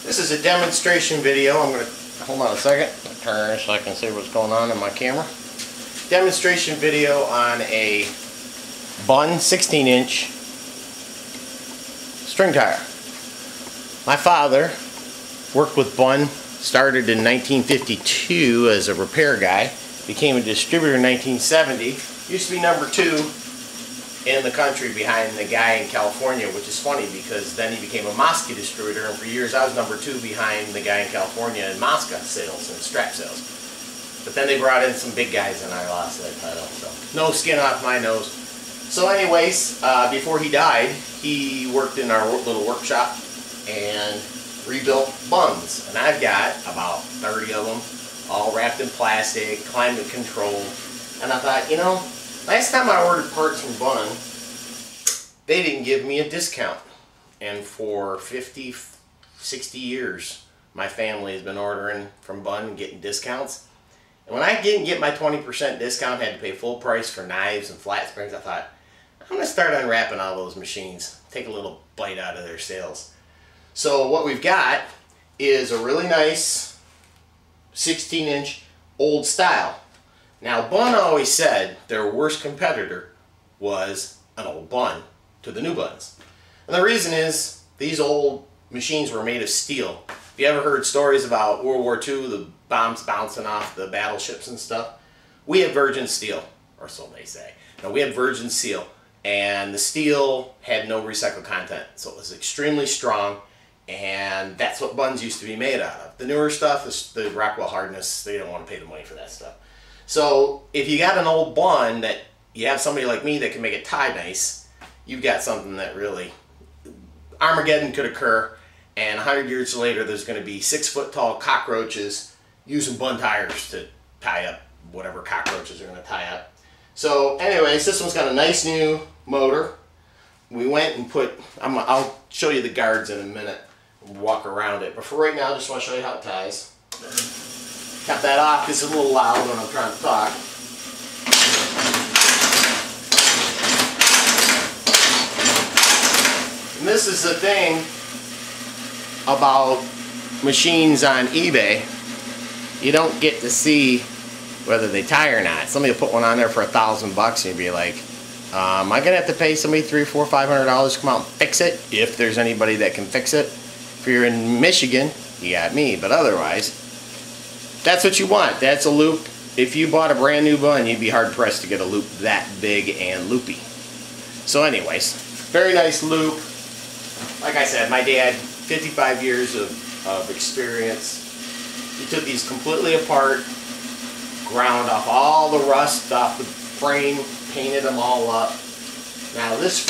This is a demonstration video. I'm going to, hold on a second, turn so I can see what's going on in my camera. Demonstration video on a Bunn 16-inch string tyer. My father worked with Bunn, started in 1952 as a repair guy, became a distributor in 1970, used to be number 2 in the country behind the guy in California, which is funny because then he became a Moscow distributor, and for years I was number 2 behind the guy in California in Moscow sales and strap sales. But then they brought in some big guys and I lost that title, so no skin off my nose. So anyways, before he died, he worked in our little workshop and rebuilt Bunns, and I've got about 30 of them, all wrapped in plastic, climate controlled, and I thought, you know, last time I ordered parts from Bunn, they didn't give me a discount. And for 50, 60 years, my family has been ordering from Bunn and getting discounts. And when I didn't get my 20% discount, had to pay full price for knives and flat springs, I thought, I'm going to start unwrapping all those machines, take a little bite out of their sales. So what we've got is a really nice 16-inch old style. Now, Bunn always said their worst competitor was an old Bunn to the new Bunns. And the reason is these old machines were made of steel. If you ever heard stories about World War II, the bombs bouncing off the battleships and stuff, we have virgin steel, or so they say. Now, we have virgin steel, and the steel had no recycled content, so it was extremely strong, and that's what Bunns used to be made out of. The newer stuff, the Rockwell hardness, they don't want to pay the money for that stuff. So if you got an old Bunn that you have somebody like me that can make it tie nice, you've got something that really, Armageddon could occur, and 100 years later there's going to be 6-foot tall cockroaches using Bunn tires to tie up whatever cockroaches are going to tie up. So anyways, this one's got a nice new motor. We went and put, I'll show you the guards in a minute, walk around it, but for right now I just want to show you how it ties. Cut that off, it's a little loud when I'm trying to talk. And this is the thing about machines on eBay. You don't get to see whether they tie or not. Somebody will put one on there for $1,000 and you'd be like, am I gonna have to pay somebody $300, $400, $500 to come out and fix it? If there's anybody that can fix it. If you're in Michigan, you got me, but otherwise, that's what you want. That's a loop. If you bought a brand new Bunn, you'd be hard pressed to get a loop that big and loopy. So anyways, very nice loop. Like I said, my dad, 55 years of experience. He took these completely apart, ground off all the rust off the frame, painted them all up. Now this,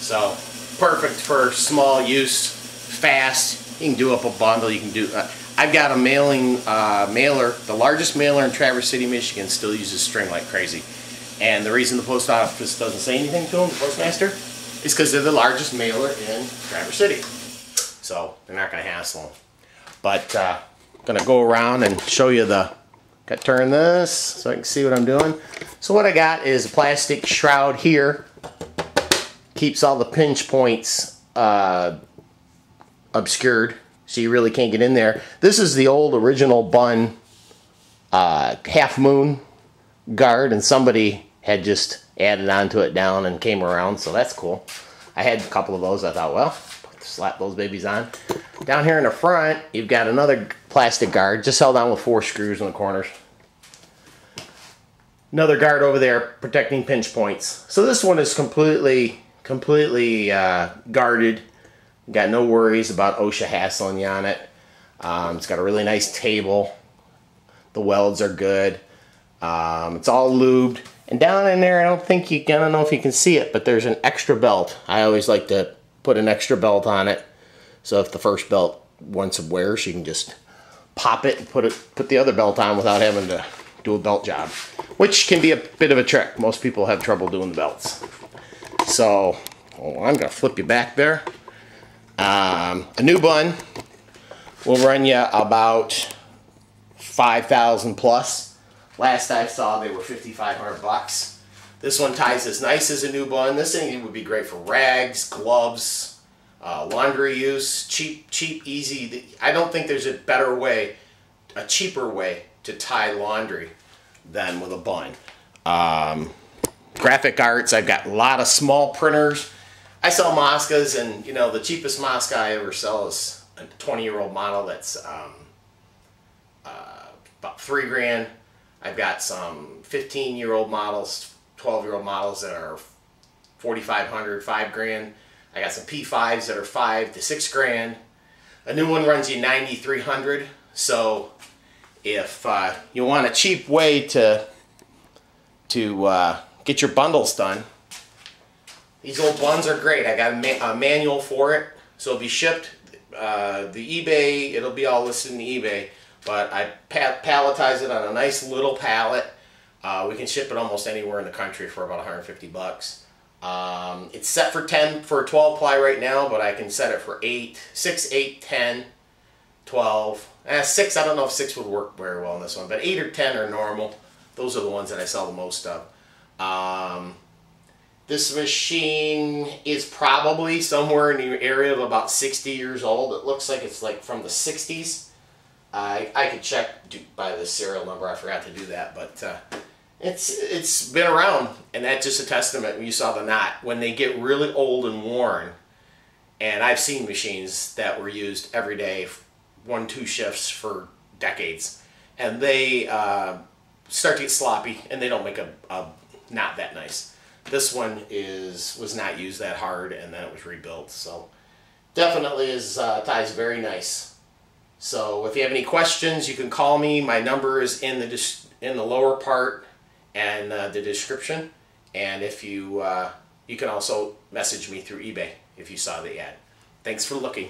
so perfect for small use, fast. You can do up a bundle. You can do. I've got a mailer. The largest mailer in Traverse City, Michigan, still uses string like crazy. And the reason the post office doesn't say anything to them, the postmaster, is because they're the largest mailer in Traverse City. So they're not going to hassle them. But I'm going to go around and show you the. Got to turn this so I can see what I'm doing. So what I got is a plastic shroud here. Keeps all the pinch points obscured, so you really can't get in there. This is the old original Bunn half moon guard, and somebody had just added onto it down and came around, so that's cool. I had a couple of those. I thought, well, slap those babies on. Down here in the front, you've got another plastic guard, just held on with 4 screws in the corners. Another guard over there protecting pinch points. So this one is completely guarded. Got no worries about OSHA hassling you on it. It's got a really nice table. The welds are good. It's all lubed. And down in there, I don't know if you can see it, but there's an extra belt. I always like to put an extra belt on it. So if the first belt wants to wear, you can just pop it and put the other belt on without having to do a belt job, which can be a bit of a trick. Most people have trouble doing the belts. So I'm gonna flip you back there. A new Bunn will run you about $5,000 plus. Last I saw, they were $5,500. This one ties as nice as a new Bunn. This thing would be great for rags, gloves, laundry use. Cheap, easy. I don't think there's a better way, a cheaper way to tie laundry than with a Bunn. Graphic arts, I've got a lot of small printers. I sell Moscas, and you know, the cheapest Mosca I ever sell is a 20-year-old model that's about $3 grand. I've got some 15-year-old models, 12-year-old models that are $4,500, $5 grand. I got some P5s that are $5 to $6 grand. A new one runs you $9,300. So if you want a cheap way to get your bundles done, these old Bunns are great. I got a manual for it, so it'll be shipped. The eBay, it'll be all listed in the eBay, but I palletize it on a nice little pallet. We can ship it almost anywhere in the country for about 150 bucks. It's set for 12 ply right now, but I can set it for 6, 8, 10, 12. 6, I don't know if 6 would work very well in this one, but 8 or 10 are normal. Those are the ones that I sell the most of. This machine is probably somewhere in the area of about 60 years old. It looks like it's like from the 60s. I could check by the serial number. I forgot to do that, but it's been around, and that's just a testament. When you saw the knot, when they get really old and worn, and I've seen machines that were used every day, 1-2 shifts for decades, and they start to get sloppy, and they don't make a knot that nice. This one was not used that hard, and then it was rebuilt. So definitely ties very nice. So if you have any questions, you can call me. My number is in the lower part and the description. And if you can also message me through eBay if you saw the ad. Thanks for looking.